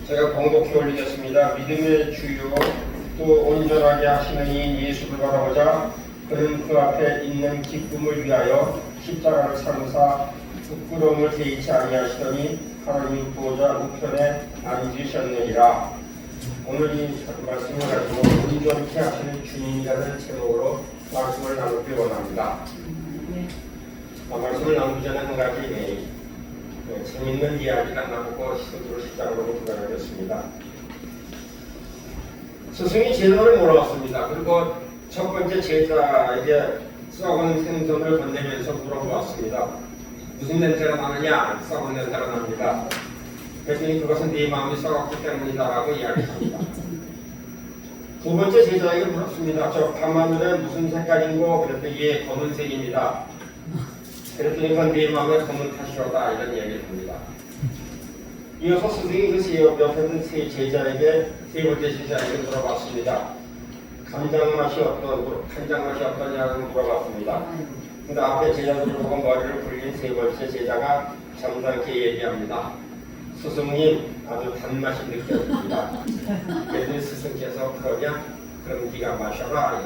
제가 공독해 올리겠습니다. 믿음의 주요 또 온전하게 하시는 이 예수를 바라보자 그는 그 앞에 있는 기쁨을 위하여 십자가를 삼으사 부끄러움을 개의치 아니하시더니 하나님 보호자 우편에 앉으셨느니라. 오늘 이 말씀을 가지고 온전케 하시는 주님이라는 제목으로 말씀을 나누기 원합니다. 말씀을 나누기 전에 한 가지 재밌는 이야기를 하나 보고 시작으로 들어가겠습니다. 스승이 제자를 몰아왔습니다. 그리고 첫 번째 제자에게 썩은 생선을 건네면서 물어보았습니다. 무슨 냄새가 나느냐? 썩은 냄새가 납니다. 그랬더니 그것은 네 마음이 썩었기 때문이다라고 이야기합니다. 두 번째 제자에게 물었습니다. 저 밤하늘에 무슨 색깔인고? 그랬더니 예, 검은색입니다. 그랬더니 그건 네 마음의 검은 탓이로다 이런 이야기를 합니다. 이어서 스승이 그 옆에 있는 세 제자에게 세 번째 제자에게 물어봤습니다. 간장 맛이 어떠냐고 물어봤습니다. 근데 앞에 제자들을 보고 머리를 굴린 세 번째 제자가 잠잠게 얘기합니다. 스승님 아주 단맛이 느껴집니다. 그랬더니 스승께서 그럼 네가 마셔라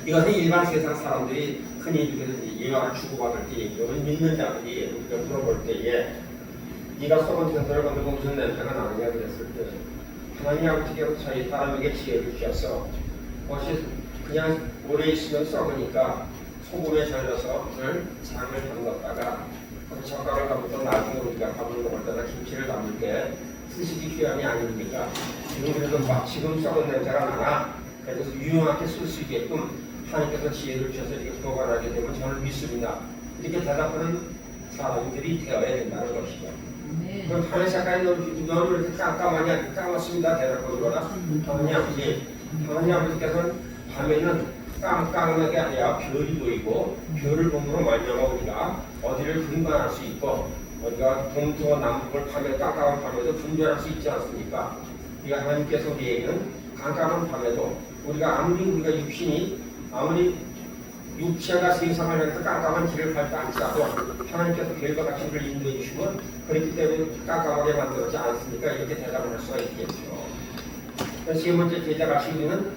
이것은 일반 세상 사람들이 흔히 예화를 주고받을 때 얘기하면 믿는 자들이 우리가 물어볼 때에 네가 썩은 생선을 건드고 무슨 냄새가 나느냐 그랬을 때 하나님 아버지께서 저희 사람에게 지혜를 주셔서 그것이 그냥 오래 있으면 썩으니까 소금에 절여서 그걸 장을 담갔다가 그 젓갈을 담고 나중에 우리가 밥을 먹을 때나 김치를 담을 때 쓰시기 귀함이 아닙니까? 지금 썩은 냄새가 나나 그래서 유용하게 쓸 수 있게끔 하나님께서 지혜를 주셔서 이렇게 보관하게 되면 저는 믿습니다. 이렇게 대답하는 사람들이 되어야 된다는 것이죠. 그럼 하늘 색깔이 너는 왜 이렇게 깜깜하냐? 까맣습니다. 대답하거나 하나님 아버지께서는 밤에는 깜깜하게 아니라 별이 보이고 별을 보므로 말미암아 우리가 어디를 분간할 수 있고 우리가 동서와 남북을 밤에 깜깜한 밤에도 분별할 수 있지 않습니까? 우리가 하나님께서 우리에게는 깜깜한 밤에도 우리가 우리가 아무리 육체가 세상을 향해서 깜깜한 길을 밟지 않더라도 하나님께서 별과 같이 우리를 인도해 주시면 그렇기 때문에 깜깜하게 만들어지지 않습니까? 이렇게 대답을 할 수가 있겠죠. 세 번째 제자같이 우리는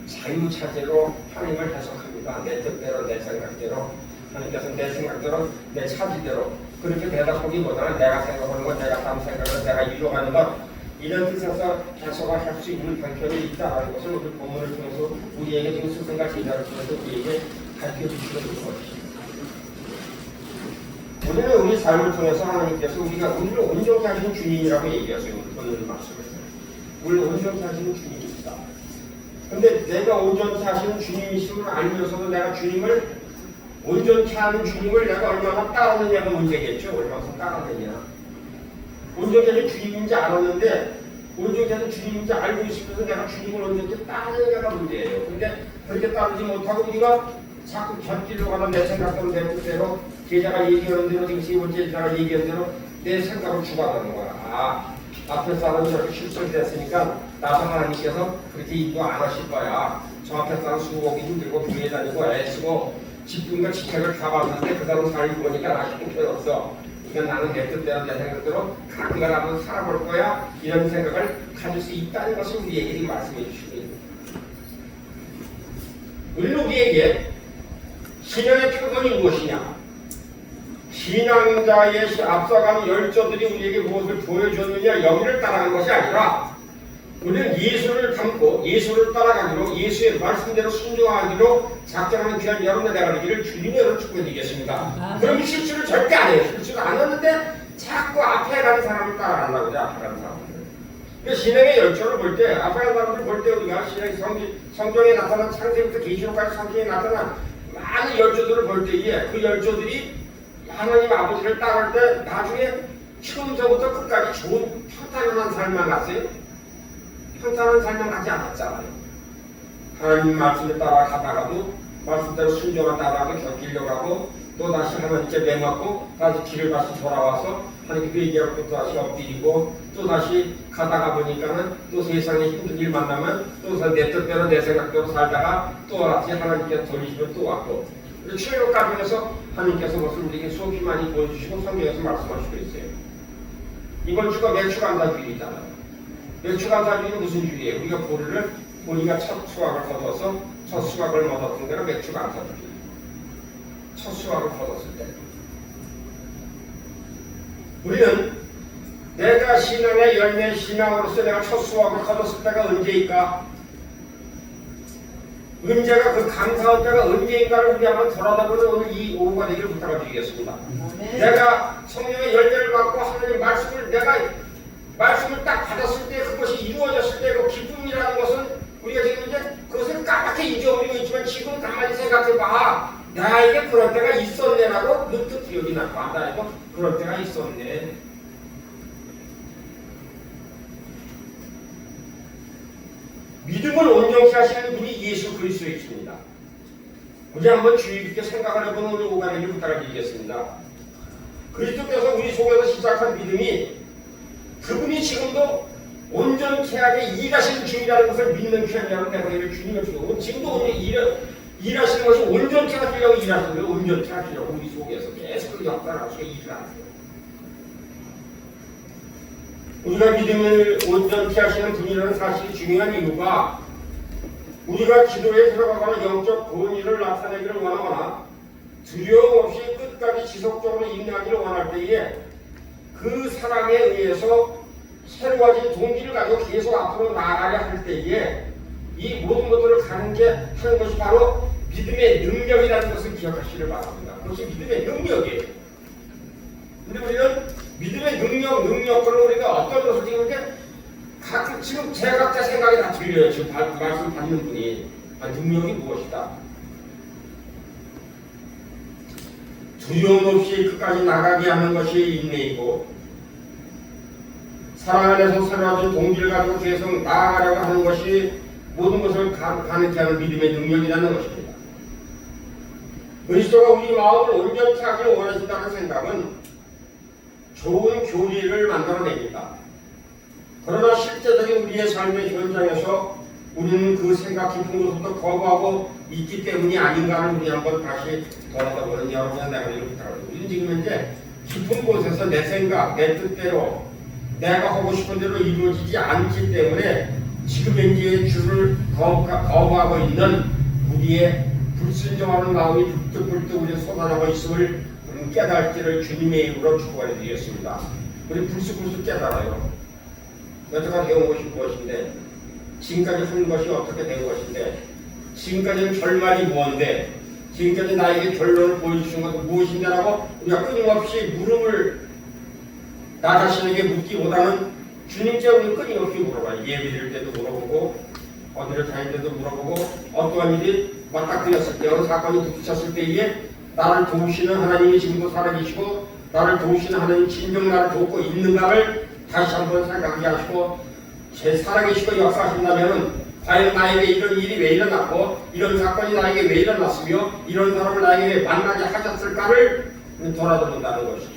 자유차제로 하나님을 해석합니다. 내 뜻대로 내 생각대로 하나님께서 내 생각대로 내 차지대로 그렇게 대답하기보다는 내가 생각하는 것 내가 다음 생각을 내가 이루어가는 것 이런 뜻에서 해석을 할 수 있는 방편이 있다는 것을 오늘 본문을 통해서 우리에게 지금 스승과 제자를 통해서 우리에게 밝혀주시는 것입니다. 오늘 우리 삶을 통해서 하나님께서 우리를 온전케 하시는 주님이라고 얘기하세요. 오늘 말씀에서 우리를 온전케 하시는 주님입니다. 그런데 내가 온전케 하시는 주님이심을 알면서도 내가 주님을 온전케 하는 주님을 내가 얼마나 따르느냐가 문제겠죠. 얼마나 따르느냐. 온전케 하는 주님인지 알았는데 온전케 하는 주님인지 알고 있으면서 내가 주님을 온전케 따르느냐가 문제예요. 그런데 그렇게 따르지 못하고 우리가 자꾸 곁길로 가는 내 생각대로 내 뜻대로 제자가 얘기하는 대로 지금 세 번째 제자가 얘기하는 대로 내 생각을 주관하는 거야. 앞에 사람이 저렇게 실수를 했으니까 나도 하나님께서 그렇게 인도 안 하실 거야. 저 앞에 사람 수고하기 힘들고 교회 다니고 애쓰고 집중과 지책을 다 받는데 그 사람 살고 보니까 나 형편없어. 그러니까 나는 내 뜻대로 내 생각대로 가끔가다 한번 살아볼 거야. 이런 생각을 가질 수 있다는 것을 우리에게 지금 말씀해 주시고 있습니다. 우리에게 신앙의 표본이 무엇이냐? 신앙자의 앞서가는 열조들이 우리에게 무엇을 보여줬느냐 여기를 따라가는 것이 아니라 우리는 예수를 닮고 예수를 따라가기로 예수의 말씀대로 순종하기로 작정하는 귀한 여러분의 내가 되기를 주님의 이름으로 축복드리겠습니다. 그럼 실수를 절대 안 해요. 실수를 안 했는데 자꾸 앞에 가는 사람을 따라가려고 그래. 앞에 가는 사람들. 그러니까 신앙의 열조를 볼 때 앞에 가는 사람들 볼 때 우리가 신앙의 성경에 나타난 창세부터 계시록까지 성경에 나타난 많은 열조들을 볼 때에 그 열조들이 하나님 아버지를 따를 때 나중에 처음서부터 끝까지 좋은 평탄한 삶만 갔어요. 평탄한 삶만 가지 않았잖아요. 하나님 말씀에 따라 가다가도 말씀대로 순종하다가도 곁길려 가고 또 다시 하나님께 맹맞고 다시 길을 다시 돌아와서 하나님 회개하고 또 다시 엎드리고 또 다시 가다가 보니까는 또 세상에 힘든 일 만나면 또 내 뜻대로 내 생각대로 살다가 또 다시 하나님께 돌리시면 또 왔고 출애굽 과정에서 하나님께서 그것을 우리에게 수없이 많이 보여주시고 성경에서 말씀하시고 있어요. 이번 주가 매축감사주일이잖아요. 매축감사주일은 무슨 주일이에요? 우리가 우리가 첫 수확을 거둬서 첫 수확을 얻었던 데가 매축감사주일. 첫 수확을 거뒀을 때 우리는 내가 신앙의 열매 신앙으로서 내가 첫 수확을 거뒀을 때가 언제일까? 언제가 그 감사할 때가 언제인가를 우리 한번 돌아다보는 오늘 이 오후가 되기를 부탁을 드리겠습니다. 내가 성령의 열매를 받고 하나님 말씀을 딱 받았을 때 그것이 이루어졌을 때 그 기쁨이라는 것은 우리가 지금 이제 그것을 까맣게 잊어버리고 있지만 지금 가만히 생각해봐. 나에게 그런 때가 있었네라고 문득 기억이 나고 나에게 그런 때가 있었네. 믿음을 온전케 하시는 분이 예수 그리스도이십니다. 우리 한번 주의 깊게 생각을 해보는 오늘 오후가 되기를 부탁을 드리겠습니다. 그리스도께서 우리 속에서 시작한 믿음이 그분이 지금도 온전케 하게 일하시는 중이라는 것을 믿는 편이라고 내가 이를 주님을 주고 지금도 일하시는 것이 온전케 하시려고 일하시는 거예요. 온전케 하시려고 우리 속에서 계속 그 역사를 하시고 일을 하세요. 우리가 믿음을 온전케 하시는 분이라는 사실이 중요한 이유가 우리가 기도에 들어가거나 영적 권위를 나타내기를 원하거나 두려움 없이 끝까지 지속적으로 인내하기를 원할 때에 그 사랑에 의해서 새로워진 동기를 가지고 계속 앞으로 나아가려 할 때에 이 모든 것들을 하는 것이 바로 믿음의 능력이라는 것을 기억하시길 바랍니다. 그것이 믿음의 능력이에요. 근데 우리는 믿음의 능력들을 우리가 어떤 것을 지금 가끔 지금 제각자 생각이 다 틀려요. 지금 말씀 받는 분이 능력이 무엇이다. 두려움 없이 끝까지 나가게 하는 것이 인내이고 사랑 안에서 새로워진 동기를 가지고 계속 나아가려고 하는 것이 모든 것을 가능케 하는 믿음의 능력이라는 것입니다. 그리스도가 우리 마음을 온전케 하기를 원하신다는 생각은 좋은 교리를 만들어냅니다. 그러나 실제적인 우리의 삶의 현장에서 우리는 그 생각 깊은 것부터 거부하고 있기 때문이 아닌가를 우리 한번 다시 돌아다보는 여러분의 나가기를 부탁합니다. 우리는 지금 현재 깊은 곳에서 내 생각, 내 뜻대로 내가 하고 싶은 대로 이루어지지 않기 때문에 지금 현재의 주를 거부하고 있는 우리의 불순종하는 마음이 불뚝불뚝 우리 쏟아나고 있음을 깨달기를 주님의 이름으로 축복해 드리겠습니다. 우리 불쑥불쑥 깨달아요. 여태까지 해온 것이 무엇인데 지금까지 한 것이 어떻게 된 것인데 지금까지는 결말이 무엇인데 지금까지 나에게 결론을 보여주신 것은 무엇인데라고 우리가 끊임없이 물음을 나 자신에게 묻기보다는 주님께 우리 끊임없이 물어봐요. 예배 드릴 때도 물어보고 어디를 다닐 때도 물어보고 어떠한 일이 맞닥뜨렸을 때 어느 사건이 부딪혔을 때에 나를 도우시는 하나님이 지금도 살아계시고 나를 도우시는 하나님이 진정 나를 돕고 있는가를 다시 한번 생각하게 하시고 제 살아계시고 역사하신다면 과연 나에게 이런 일이 왜 일어났고 이런 사건이 나에게 왜 일어났으며 이런 사람을 나에게 왜 만나게 하셨을까를 돌아본다는 것이죠.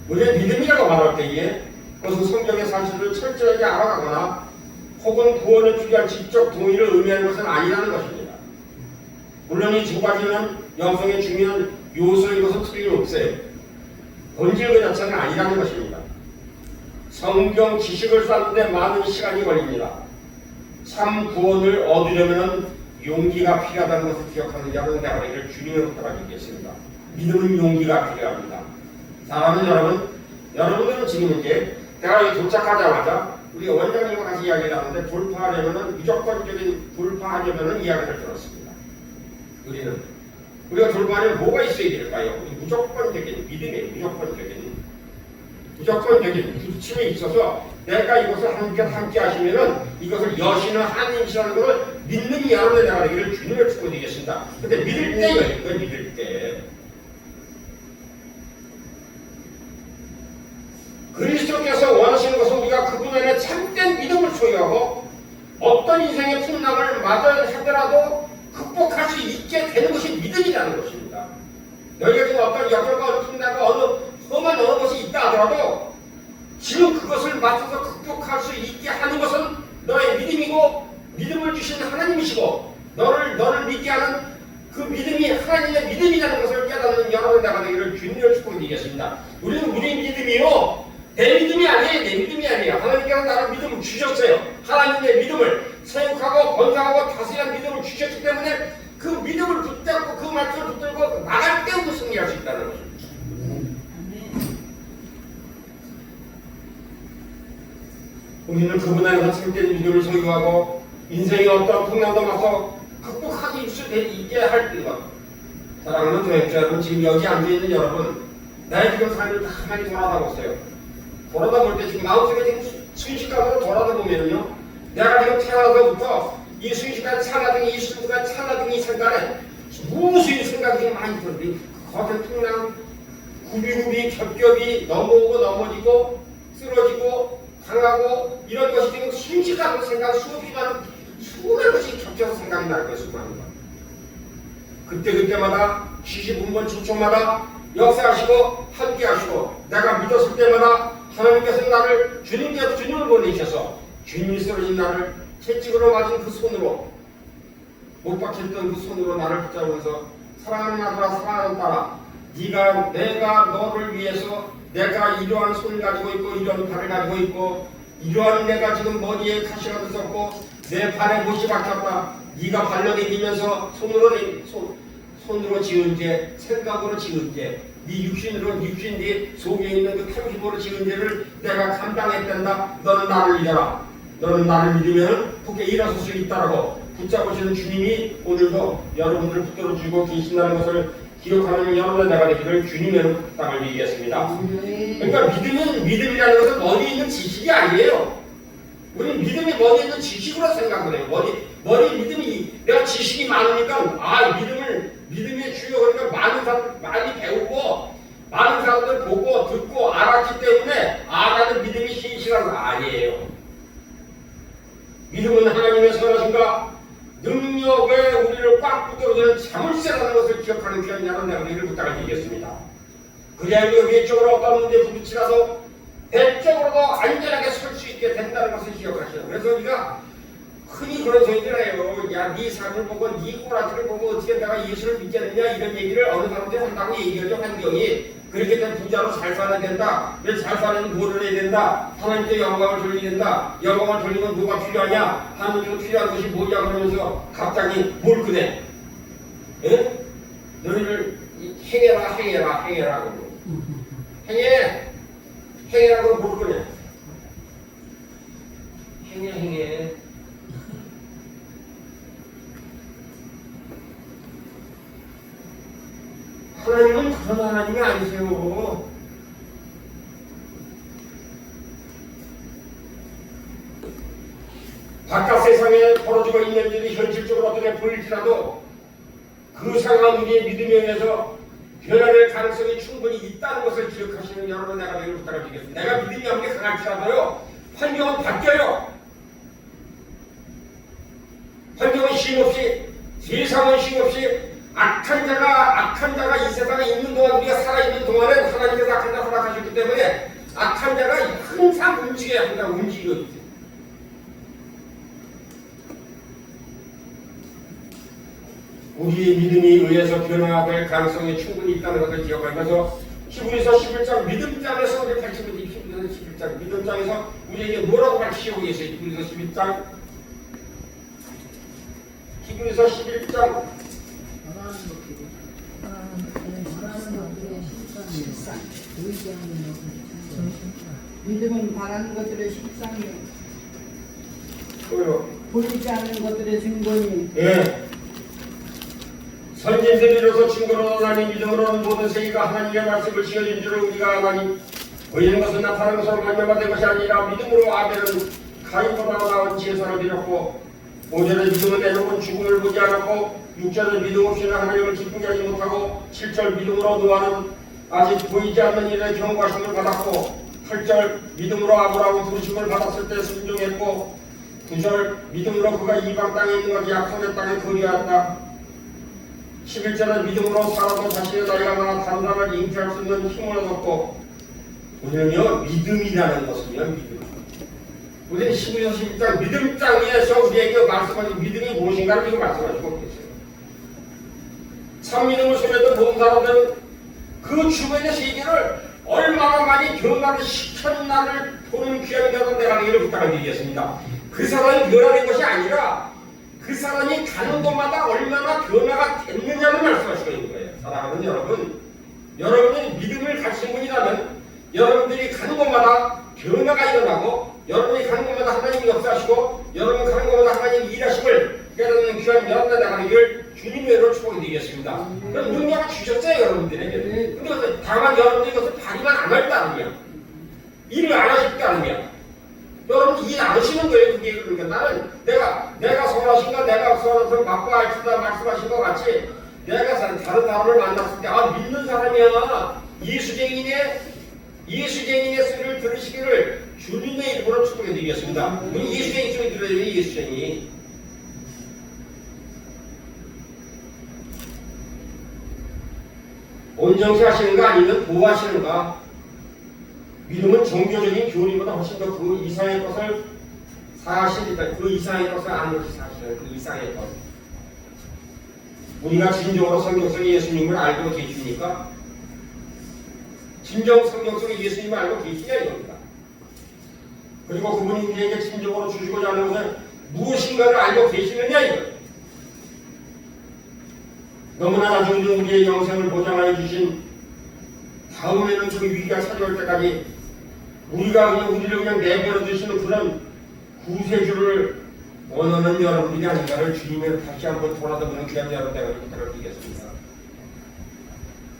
우리의 믿음이라고 말할 때에 그것은 성경의 사실을 철저하게 알아가거나 혹은 구원에 필요한 지적 동의를 의미하는 것은 아니라는 것입니다. 물론 이 두 가지는 영성의 중요한 요소인 것은 틀림없어요. 본질 그 자체는 아니라는 것입니다. 성경 지식을 쌓는데 많은 시간이 걸립니다. 참 구원을 얻으려면 용기가 필요하다는 것을 기억하는 여러분 대화를 주님을 부탁드리겠습니다. 믿음은 용기가 필요합니다. 사랑하는 여러분들은 지금 이제 내가 여기 도착하자마자 우리 원장님과 같이 이야기를 하는데 돌파하려면 이야기를 들었습니다. 우리가 돌파하려면 뭐가 있어야 될까요? 무조건적인 믿음의 무조건적인 부딪힘이 있어서 내가 이것을 함께 하시면은 이것을 여시는 하나님이시라는 것을 믿는 여러분의 나가 되기를 주님을 축복드리겠습니다. 근데 믿을 때요, 이거 믿을 때. 그리스도께서 원하시는 것은 우리가 그분 안에 참된 믿음을 소유하고 어떤 인생의 풍랑을 맞아야 하더라도 극복할 수 있게 되는 것이 믿음이라는 것입니다. 너희가 지금 어떤 역경과 어느 풍랑과 험한 어느 것이 있다 하더라도 지금 그것을 맞서서 극복할 수 있게 하는 것은 너의 믿음이고 믿음을 주신 하나님이시고 너를 믿게 하는 그 믿음이 하나님의 믿음이라는 것을 깨닫는 여러분 내가 되기를 주님을 축복드리겠습니다. 우리 믿음이요, 내 믿음이 아니에요. 내 믿음이 아니에요. 하나님께서 나를 믿음을 주셨어요. 하나님의 믿음을 생육하고 번성하고 다스리는 믿음을 주셨기 때문에 그 믿음을 붙잡고 그 말씀을 붙들고 나갈 때부터 승리할 수 있다는 것입니다. 우리는 그분 안에서 참된 믿음을 소유하고 인생의 어떤 풍랑도 맞서 극복하기 있게 할 때가, 사랑하는 교육자 여러분, 지금 여기 앉아있는 여러분, 나의 지금 삶을 다 가만히 돌아다 보세요. 돌아다 볼 때 지금 마음속에 지금 순식간으로 돌아다 보면요, 내가 지금 태어나서부터 이 순식간 찰나등 이 순간 찰나등 이 순간에 무수히 생각이 지금 많이 들어요. 거센 풍랑, 굽이굽이 겹겹이 넘어오고 넘어지고 쓰러지고 당하고 이런 것이 지금 순식간으로 생각 수없이만 수많은 것이 겹쳐서 생각이 날 것입니다. 그때마다 시시분분 초초마다 역사하시고 함께하시고 내가 믿었을 때마다 하나님께서 나를 주님께서 주님을 보내셔서 주님이 쓰러진 나를 채찍으로 맞은 그 손으로 못 박혔던 그 손으로 나를 붙잡으면서 사랑하는 아들아 사랑하는 딸아 내가 너를 위해서 내가 이러한 손을 가지고 있고 이러한 발을 가지고 있고 이러한 내가 지금 머리에 가시가 들었고 내 발에 못이 박혔다. 네가 발려다니면서 손으로 지은 죄, 생각으로 지은 죄, 네 육신 네 속에 있는 그 탐심으로 지은 죄를 내가 감당했단다. 너는 나를 믿어라. 너는 나를 믿으면 굳게 일어설 수 있다라고 붙잡으시는 주님이 오늘도 여러분들을 붙들어 주고 계신다는 것을 기억하는 여러분의 내가 되기를 주님의 땅을 믿겠습니다. 그러니까 믿음이라는 것은 머리에 있는 지식이 아니에요. 우리 믿음이 머리에 있는 지식으로 생각을 해요. 머리 믿음이 내가 지식이 많으니까 믿음의 주요 그러니까 많은 사람 많이 배우고 많은 사람들 보고 듣고 알았기 때문에 나는 믿음이 신실한 거 아니에요. 믿음은 하나님의 선하신가 능력에 우리를 꽉 붙들어주는 자물쇠라는 것을 기억하는 귀한 여러분 내가 우리를 부탁드리겠습니다. 그래야 우리가 외적으로 어떤 문제에 부딪히라도 내적으로도 안전하게 설 수 있게 된다는 것을 기억하시오. 그래서 우리가 흔히 그런 소리들 해요. 야, 네 삶을 보고 네 꼬라지를 보고 어떻게 내가 예수를 믿겠느냐 이런 얘기를 어느 사람들이 한다고 얘기하죠. 환경이 그렇게 된 부자로 잘 살아야 된다. 그래서 잘 사는 뭐를 해야 된다. 하나님께 영광을 돌려야 된다. 영광을 돌리면 뭐가 필요하냐. 하나님께 필요한 것이 뭐냐 그러면서 갑자기 뭘 꺼내. 예? 너희를 행해라 그러고 행해라고 뭘 꺼내. 행해 하나님은 그런 하나님이 아니세요. 바깥 세상에 벌어지고 있는 일이 현실적으로 어떻게 보일지라도 그 상황 우리의 믿음에 의해서 변화될 가능성이 충분히 있다는 것을 기억하시는 여러분 내가 되기를 부탁드리겠습니다. 내가 믿음이 아무리 강할지라도요 환경은 바뀌어요. 환경은 쉼없이 세상은 쉼없이 악한 자가 이 세상에 있는 동안 우리가 살아있는 동안은 하나님께서 악한 자 허락하셨기 때문에 악한 자가 항상 움직여야 한다. 움직이고 있지. 우리의 믿음이 의해서 변화될 가능성이 충분히 있다는 것을 기억하면서 히브리서 11장 믿음장에서 우리 밝히고 있는 히브리서 11장 믿음장에서 우리에게 뭐라고 밝히시고 계세요? 히브리서 11장 히브리서 11장 믿음은 바라는 것들의 실상이요 뭐요? 보이지 않는 것들의 증거니. 예. 선진세비로서 증거로 하나님 믿음으로는 모든 세계가 하나님의 말씀을 지어진 줄을 우리가 아나니 보이는 것은 나타나는 것으로 말미암아된 것이 아니라 믿음으로 아벨은 가인보다 나은 제사를 드렸고 5절의 믿음은 애굽은 죽음을 보지 않았고 6절의 믿음 없이는 하나님을 기쁘게 하지 못하고 7절 믿음으로 노아는 아직 보이지 않는 일에 경고하심을 받았고 8절 믿음으로 아브라함은 부르심을 받았을 때 순종했고 9절 믿음으로 그가 이방 땅에 있는 것이 약속의 땅에 거리하였다. 11절은 믿음으로 살아도 자신의 나이가 많아 다른 사람을 잉태할 수 있는 힘을 얻었고 우리는요 믿음이라는 것은요 우리는 12장 11장 믿음장에서 우리에게 말씀하신 믿음이 무엇인가를 지금 말씀하시고 계세요. 참 믿음을 소유했던 모든 사람들은 그 주변의 세계를 얼마나 많이 변화를 시켰나를 보는 귀한 여러분 내가 하기를 부탁드리겠습니다. 그 사람이 변화된 것이 아니라 그 사람이 가는 곳마다 얼마나 변화가 됐느냐를 말씀하시고 있는 거예요. 사랑하는 여러분, 여러분이 믿음을 가진 분이라면 여러분들이 가는 곳마다 변화가 일어나고 여러분이 가는 곳마다 하나님이 역사하시고 여러분이 가는 곳마다 하나님이 일하심을 깨닫는 귀한 여러분들 나가기를 주님의 은혜로 축복드리겠습니다. 그럼 능력을 주셨어요 여러분들에게. 근데 다만 여러분들이 이것을 발휘만 안 할 따름이야. 일을 안 하실 따름이야. 여러분 일 안 하시는 거예요. 그게 그러니까 나는 내가 선하신가 내가 선해서 맞고 알수다 말씀하신 것 같이 내가 다른 사람을 만났을 때 믿는 사람이야. 예수쟁이의 소리를 들으시기를 주님의 이름으로 축복해드리겠습니다. 우리 예수쟁이 소리 들어야 돼요. 예수쟁이. 온정치 하시는가 아니면 보호하시는가? 믿음은 종교적인 교리보다 훨씬 더 그 이상의 것을 사실이다. 그 이상의 것을 아는 것이 사실이다. 그 이상의 것. 우리가 진정으로 성경 속의 예수님을 알고 계십니까? 진정 성경 속의 예수님을 알고 계시냐 이겁니다. 그리고 그분이 우리에게 진정으로 주시고자 하는 것은 무엇인가를 알고 계시느냐 이거예요. 너무나 나중에 우리의 영생을 보장하여 주신 다음에는 그 위기가 찾아올 때까지 우리를 그냥 내버려 두시는 그런 구세주를 원하는 여러분들이 아닌가를 주님을 다시 한번 돌아다보는 귀한 여러분들에게 부탁드리겠습니다.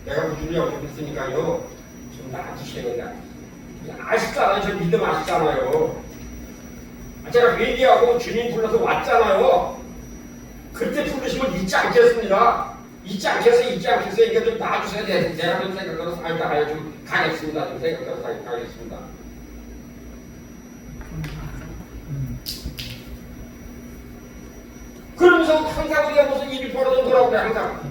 내가 구주를 영접했으니까요 좀 놔주셔야 된다. 아시잖아요. 저 믿음 아시잖아요. 제가 회개하고 주님 불러서 왔잖아요. 그때 부르시면 잊지 않겠습니다. 잊지 않겠어요. 이게 좀 놔주셔야 돼. 내가 좀 생각으로 살다가 좀 가겠습니다. 좀 생각으로 가겠습니다. 그러면서 항상 우리가 무슨 일이 벌어진 거라고 그래. 항상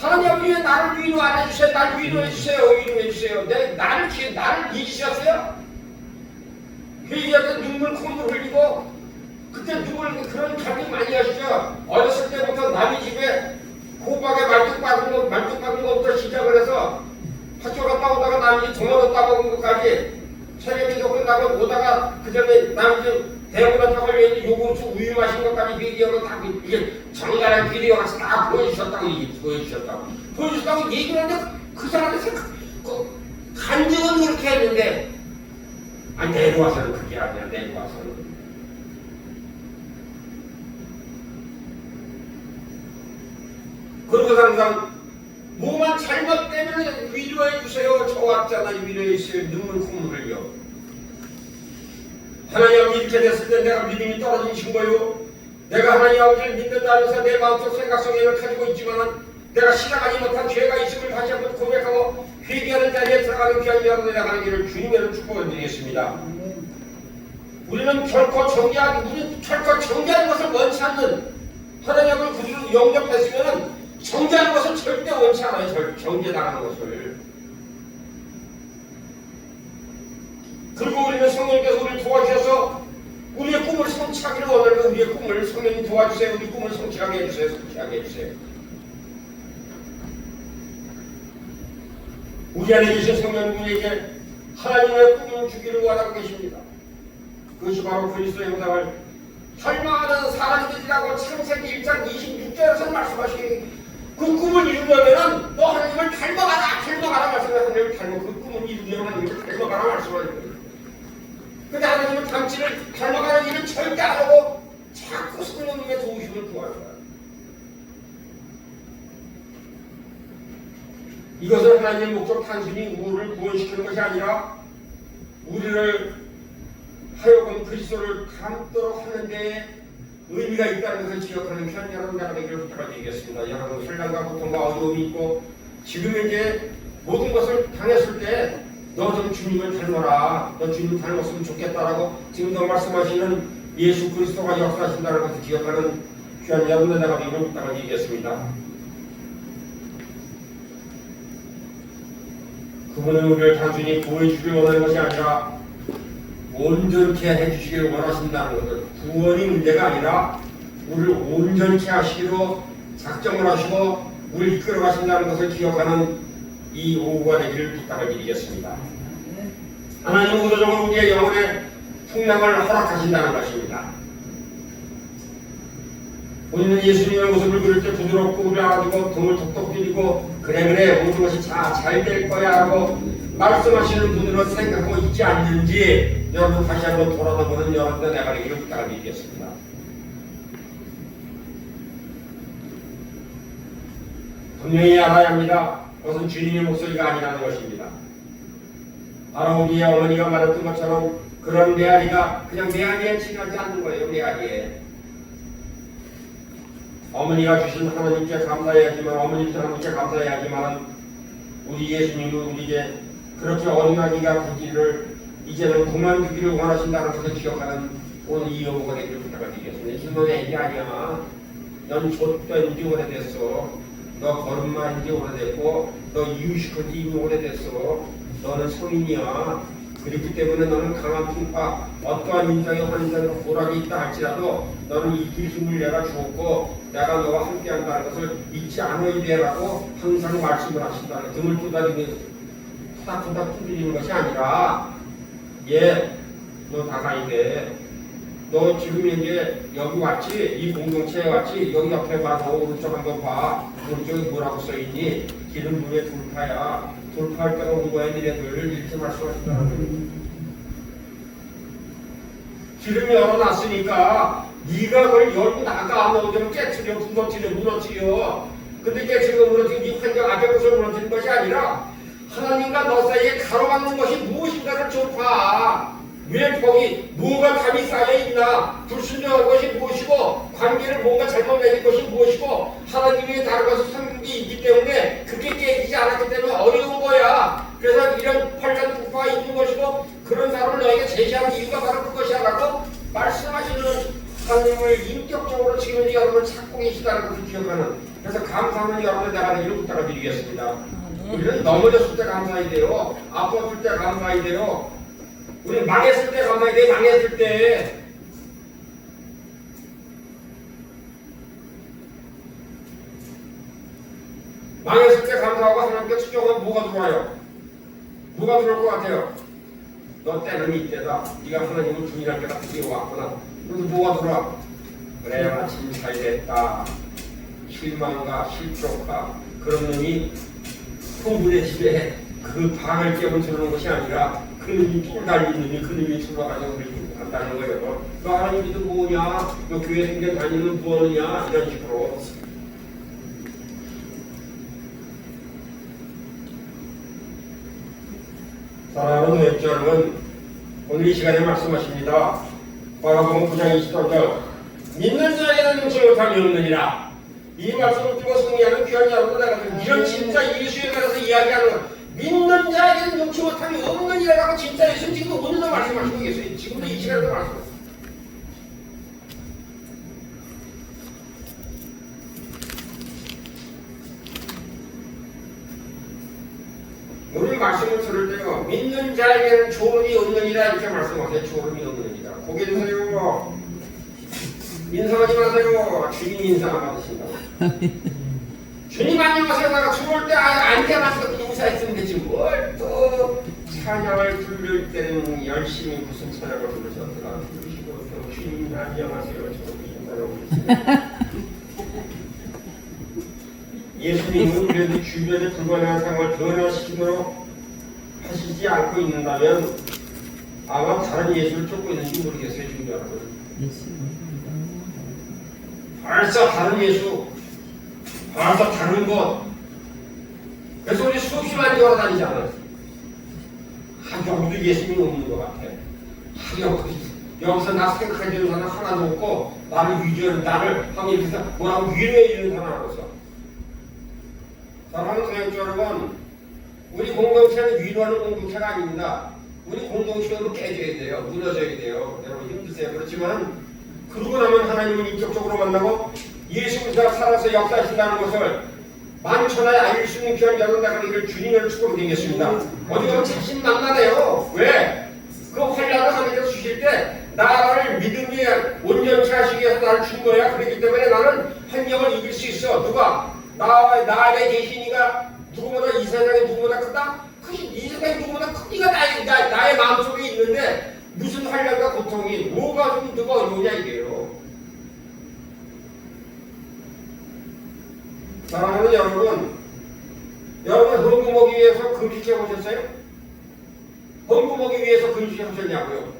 하나님 아버지 나를 위로 안 해주세요. 나를 위로해 주세요. 나를 잊으셨어요? 회개할 때 눈물 콧물 흘리고 그때 그런 갈등 많이 하시죠. 어렸을 때부터 남의 집에 호박에 말뚝 박은 것부터 시작을 해서 학교 갔다 오다가 남의 집 도마도 따먹은 것까지 체력이도 끝나고 오다가 그 전에 남의 집 대보다 타고 요구르트 우유 마신 것까지 비디오로 다 이게 정갈한 비디오 같이 다 보여주셨다고 얘기를 하는데 그 사람한테 간증은 그렇게 했는데 내려와서는 그게 아니야. 내려와서는 그리고 항상 뭐만 잘못되면 위로해 주세요. 저 왔잖아요. 위로해 주세요. 눈물 콧물 흘려. 하나님 아버지 이렇게 됐을 때 내가 믿음이 떨어지신 거요. 내가 하나님 아버지를 믿는다면서 내 마음속 생각성을 가지고 있지만 내가 시작하지 못한 죄가 있음을 다시 한번 고백하고 회개하는 자리에 들어가는 귀한 여러분의 나가는 길을 주님으로 축복을 드리겠습니다. 우리는 결코 정죄하는 것을 원치 않는 하나님을 구주로 영접했으면 정죄하는 것을 절대 원치 않아요. 정죄당하는 것을. 그리고 우리는 성령께서 우리를 도와주셔서 우리의 꿈을 성취하기를 원하는 우리의 꿈을 성령님 도와주세요. 우리 꿈을 성취하게 해주세요. 우리 안에 계신 성령님에게 하나님의 꿈을 주기를 원하고 계십니다. 그것이 바로 그리스도의 형상을 닮아가는 사람들이라고 창세기 1장 26절에서 말씀하시기 그 꿈을 이루려면 너 하나님을 닮아가라 말씀을 하나님을 그 꿈을 이루려면 하나님을 닮아가라 말씀을 하는 근데 하나님을 닮아가는 일은 절대 안 하고 자꾸 성령님의 도우심을 구하는 거야. 이것은 하나님의 목적 단순히 우리를 구원시키는 것이 아니라 우리를 하여금 그리스도를 닮도록 하는 데에 의미가 있다는 것을 기억하는 귀한 여러분들 되기를 부탁드리겠습니다. 여러분 혼란과 고통과 어려움이 있고 지금 이제 모든 것을 당했을 때 너 좀 주님을 닮아라. 너 주님 닮았으면 좋겠다라고 지금도 말씀하시는 예수 그리스도가 역사하신다는 것을 기억하는 귀한 여러분들 되기를 부탁드리겠습니다. 그분은 우리를 단순히 구해주길 원하는 것이 아니라 온전케 해주시기를 원하신다는 것을, 구원이 문제가 아니라 우리를 온전케 하시기로 작정을 하시고 우리를 이끌어 가신다는 것을 기억하는 이 오후가 되기를 부탁을 드리겠습니다. 하나님은 의도적으로 우리의 영혼의 풍랑을 허락하신다는 것입니다. 우리는 예수님의 모습을 그릴 때 부드럽고 우리 알아두고 등을 톡톡 들이고 그래 모든 것이 잘 될 거야 하고 말씀하시는 분으로 생각하고 있지 않는지 여러분 다시 한번 돌아다보는 여러분의 내가 되기를 부탁을 드리겠습니다. 분명히 알아야 합니다. 그것은 주님의 목소리가 아니라는 것입니다. 바로 우리의 어머니가 말했던 것처럼 그런 메아리가 그냥 메아리에 지나지 않는 거예요. 메아리에 어머니가 주신 하나님께 감사해야지만, 어머니 주신 하나님께 감사해야지만 우리 예수님은 우리에게 그렇게 어린아기가 되기를 이제는 그만두기를 원하신다는 것을 기억하는 오늘 이 여부가 되기를 부탁을 드리겠습니다. 너네 애기 아니야. 넌 좆된 지 오래됐어. 너 걸음마인 지 오래됐고 너 이유식한 지 이미 오래됐어. 너는 성인이야. 그렇기 때문에 너는 강한 풍파, 어떠한 인상의 환상의 호락이 있다 할지라도 너는 이길 힘을 내가 주었고 내가 너와 함께한다는 것을 잊지 않아야 되라고 항상 말씀을 하신다는, 등을 두드리는 토닥토닥 두드리는 것이 아니라 너 다가야 돼. 너 지금 이제 여기 왔지? 이 공동체에 왔지? 여기 옆에 봐서 오른쪽 한번 봐. 오른쪽에 뭐라고 써있니? 길은 눈에 돌파야. 돌파할 때가 온 거야 니네들. 이렇게 말씀하신다는 거예요. 길을 열어놨으니까 네가 그걸 열고 나가. 너 좀 깨트려 무너뜨려. 근데 깨트려 무너뜨리는 네 환경 앞에서 무너뜨리는 것이 아니라 하나님과 너 사이에 가로막는 것이 무엇인가를 좀 봐. 왜 거기 뭐가 감이 쌓여있나, 불순종한 것이 무엇이고 관계를 뭔가 잘못 맺은 것이 무엇이고 하나님이 다른 것을 섬긴 게 있기 때문에 그게 깨지지 않았기 때문에 어려운 거야. 그래서 이런 팔단 풍파가 있는 것이고 그런 사람을 너에게 제시한 이유가 바로 그것이라고 말씀하시는 하나님을 인격적으로 지금 여러분을 찾고 계시다는 것을 기억하는, 그래서 감사하는 여러분의 내가 되기를 부탁을 드리겠습니다. 우리는 넘어졌을 때 감사해야 돼요. 아팠을 때 감사해야 돼요. 우리 망했을 때 감사해야 돼. 망했을 때 감사하고 하나님께 추정하면 뭐가 들어와요? 뭐가 들어올 것 같아요? 너 때는 이때다. 네가 하나님을 주인할 때가 드디어 왔구나. 그래서 뭐가 들어와? 그래 마침 잘 됐다. 실망과 실족과 그런 놈이 풍부의 집에 그 방을 깨우쳐놓은 것이 아니라 그 놈이 쫄 달린 놈이 그 놈이 들어가서 우리 한다는 거예요. 너 하나님 믿음 뭐냐? 너 교회 생전 다니는 뭐냐? 이런 식으로. 사랑하는 외자는 오늘 이 시간에 말씀하십니다. 마가복음 9장 20절 믿는 자에게는 능치 못함이 없느니라. 이 말씀을 듣고 승리하는 귀한 여러분, 내가 이런 진짜 예수에 관해서 이야기하는 것, 믿는 자에게는 능치 못함이 없느니라라고 진짜 예수님 지금도 오늘도 말씀하시고 계세요. 지금도 이 시간에도 말씀하세요. 우리 말씀을 들을 때요, 믿는 자에게는 조름이 없느니라 이렇게 말씀하세요. 조름이 없느니라. 고개 드세요. 인사하지 마세요. 주님 인사 받으신다고. 주님 안녕하세요. 내가 죽을 때 앉아가지고 인사했으면 되지 뭘 또 찬양을 부를 때는 열심히 무슨 찬양을 부르셨더라. 부르시고 또 주님 안녕하세요. 저는 인사라고 예수님은 그래도 주변의 불건한 상황을 변화시키도록 하시지 않고 있는다면 아마 다른 예수를 쫓고 있는지 모르겠어요. 지금 여러분. 벌써 다른 예수, 벌써 다른 것. 그래서 우리 수없이 많이 돌아다니잖아요. 여기도 예수님이 없는 것 같아. 여기서 나 생각해주는 사람 하나도 없고 나를 위로하는 나를 하면 이렇게 뭐라고 위로해주는 사람 없어. 사랑하는 교회 여러분, 우리 공동체는 위로하는 공동체가 아닙니다. 우리 공동체로 깨져야 돼요. 무너져야 돼요. 여러분 힘드세요. 그렇지만 그러고 나면 하나님을 인격적으로 만나고 예수 그리스도가 살아서 역사하신다는 것을 만천하에 알릴 수 있는 귀한 여러분, 내가 이를 주님을 축복드리겠습니다. 어디 가면 자신만만해요. 왜? 그 환란을 하나님께서 주실 때 나를 믿음이 온전치 하시기 위해서 나를 준 거야. 그렇기 때문에 나는 환경을 이길 수 있어. 누가? 나 안에 계시니까 누구보다 이 세상에 누구보다 크다? 이 세상에 누구보다 크니까 나의 마음속에 있는데 무슨 환란과 고통이 뭐가 좀 누가 어려우냐 이게요. 사랑하는 여러분 헌금 먹기 위해서 금식해 보셨어요? 헌금 먹기 위해서 금식해 보셨냐고요?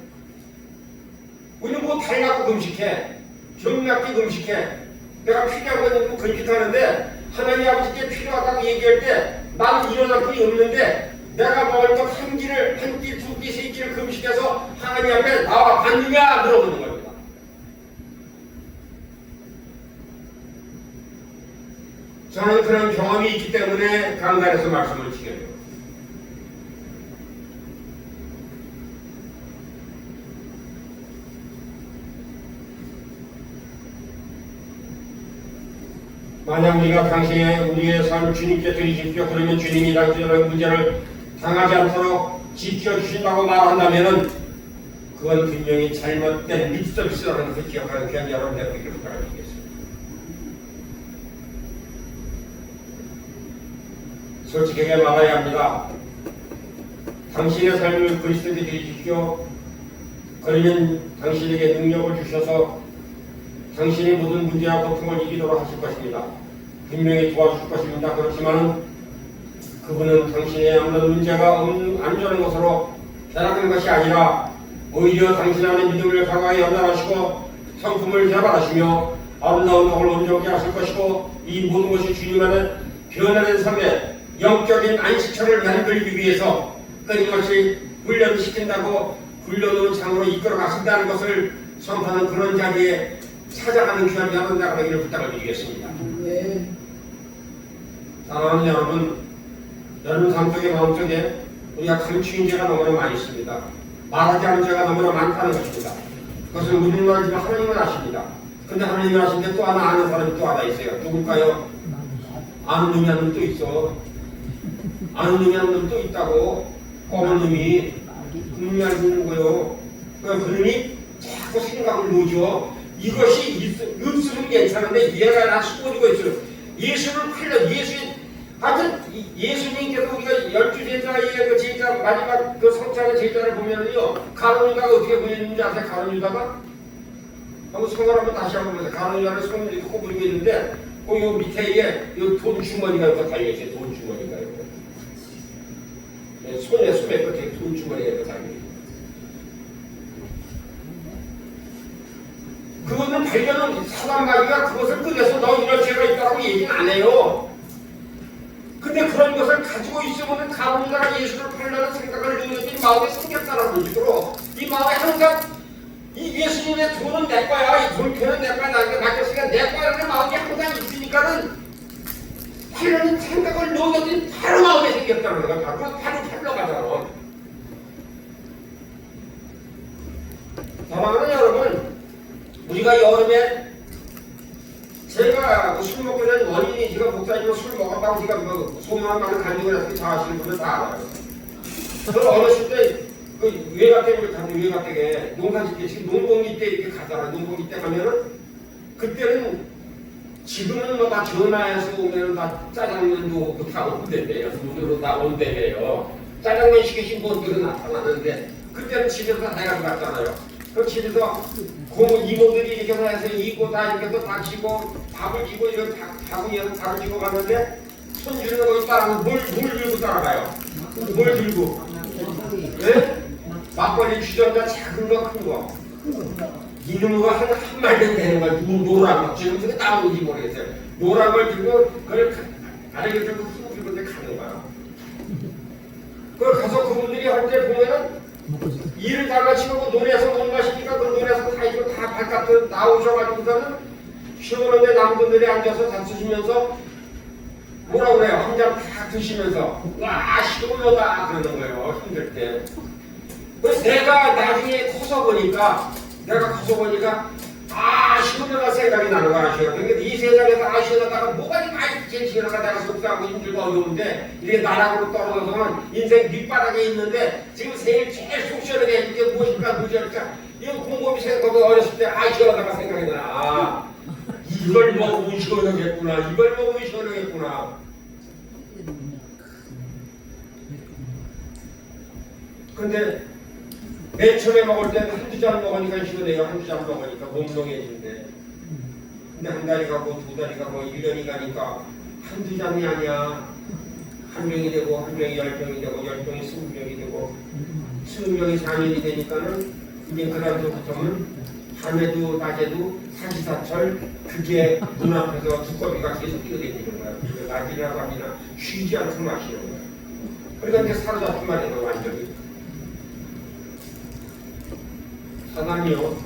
우리는 뭐 달라고 금식해, 정략기 금식해, 내가 필요한 거 있는 거 금식하는데 하나님 아버지께 필요하다고 얘기할 때 나는 일어날 분이 없는데 내가 먹을 것 한 끼를, 한 끼, 두 끼, 세 끼를 금식해서 하나님 앞에 나와 받느냐 물어보는 겁니다. 저는 그런 경험이 있기 때문에 강단에서 말씀을 드려요. 만약 우리가 당시에 우리의 삶을 주님께 드리십시오. 그러면 주님이 당신의 문제를 당하지 않도록 지켜주신다고 말한다면 그건 분명히 잘못된 립서비스라는 것을 기억하는 귀한 여러분 되기를 바라겠습니다. 솔직하게 말해야 합니다. 당신의 삶을 그리스도께 드리십시오. 그러면 당신에게 능력을 주셔서 당신의 모든 문제와 고통을 이기도록 하실 것입니다. 분명히 도와주실 것입니다. 그렇지만 그분은 당신의 아무런 문제가 안 되는 것으로 변하는 것이 아니라 오히려 당신 안에 믿음을 강하게 연단하시고 성품을 개발하시며 아름다운 복을 온전케 하실 것이고 이 모든 것이 주님 안에 변화된 삶에 영적인 안식처를 만들기 위해서 끊임없이 훈련을 시킨다고 훈련으로 장으로 이끌어 가신다는 것을 선포하는 그런 자리에 찾아가는 귀한 여러분 되기를 부탁을 드리겠습니다. 네. 사랑하는 여러분, 여러분 삶속에 마음속에 우리가 감추인 죄가 너무나 많이 있습니다. 말하지 않은 죄가 너무나 많다는 것입니다. 그것을 우리는 알지만 하나님은 아십니다. 근데 하나님은 아시는데 또 하나 아는 사람이 또 하나 있어요. 누굴까요? 아는 놈이 한 놈 또 있어. 아는 놈이 한 놈 또 있다고. 검은 놈이 그 놈이 알고 있는 거예요. 그 놈이 자꾸 생각을 놓죠. 이것이 없으면 괜찮은데 얘가 나 숨어지고 있어요. 예수를 팔려 하여튼 예수님께서 우리가 12제자의 그 제자 마지막 그 성찬의 제자를 보면은요 가룟 유다가 어떻게 보였는지 아세요? 가룟 유다가 한번 성을 한번 다시 한번 보세요. 가룟 유다를 손을 이렇게 꼬부리고 있는데 요 밑에 돈 주머니가 이렇게 달려있어요. 돈 주머니가 이렇게 손에 끝에 돈 주머니가 이렇게 달려있어요. 그거는 발견은 사람 마귀가 그것을 꺼내서 너 이런 죄가 있다고 얘기는 안 해요. 근데 그런 것을 가지고 있으면 가룟 유다가 예수를 팔려는 생각을 누르더니 마음에 생겼다는 식으로 이 마음에 항상 이 예수님의 돈은 내 거야, 이 돈표는 내 거야, 나한테 맡겼으니까 내 거야라는 마음이 항상 있으니까는 팔려는 생각을 누르더니 바로 마음에 생겼다는 거야. 바로 팔러 가잖아. 사랑하는 여러분, 우리가 여름에 제가 술 먹게 된 원인이 제가 목사님은 술 먹었다고 제가 소문만 많은 간증을 해서 다 아시는 분들 다 알아요. 저는 어렸을 때 그 외갓댁을 가는 외갓댁에 농사짓 때 지금 농번기 때 이렇게 가잖아. 농번기 때 가면은 그때는 지금은 뭐 다 전화해서 오면은 다 짜장면도 다 온대매요. 돈으로 다 온대매요. 짜장면 시키신 분들은 나타나는데 그때는 집에서 다 내가 갔잖아요. 그 집에서 이모들이 이렇게 해서 이고 다 이렇게 해서 다 지고 밥을 지고 이런 바구니에서 밥을 지고 갔는데 손 주는 거 따라가면 뭘 들고 따라가요? 뭘 들고? 네? 막걸리 주전자 작은 거 큰 거. 이런 거 한 말도 되는 거야. 노란 거. 지금 그게 나오는지 모르겠어요. 노란 걸 들고 그걸 가르쳐 들고 쑥 들고 가는 거야. 그걸 가서 그분들이 할 때 보면은 일을 다 마치고 논에서 못 마시니까 그 논에서 다 이거 다 바깥으로 나오셔가지고서는 시원한데 남분들이 앉아서 잡수시면서 뭐라 그래요? 한 잔 다 드시면서 와 시원하다 그러는 거예요. 힘들 때. 그래서 내가 나중에 커서 보니까 시원하다 생각이 나는 거야. 시원하다. 근데 이 세상에서 시원하다가 뭐가 많이 제일 시원하다 내가 속상하고 힘들고 어려운데 이게 나락으로 떨어져서는 인생 밑바닥에 있는데 지금 제일 속 시원하게 해준 게 무엇일까 무엇일까 이거 곰곰이 생각하고 어렸을 때 시원하다가 생각이 나. 이걸 먹으면 시원하겠구나. 이걸 먹으면 시원하겠구나. 근데 맨 처음에 먹을 때는 한두 잔 먹으니까 시원해요. 한두 잔 먹으니까 몽롱해진대. 근데 한 달이 가고 두 달이 가고 1년이 가니까 한두 잔이 아니야. 한 병이 되고 한 병이 10병이 되고 10병이 20병이 되고 20병이 4년이 되니까는 이제 그다음부터는 밤에도 낮에도 사시사철 그게 눈앞에서 두꺼비가 계속 뛰어다니는 거야. 낮이나 밤이나 쉬지 않고 마시는 거야. 그러니까 이제 사로잡힌 말이에요. 완전히. 사단이요.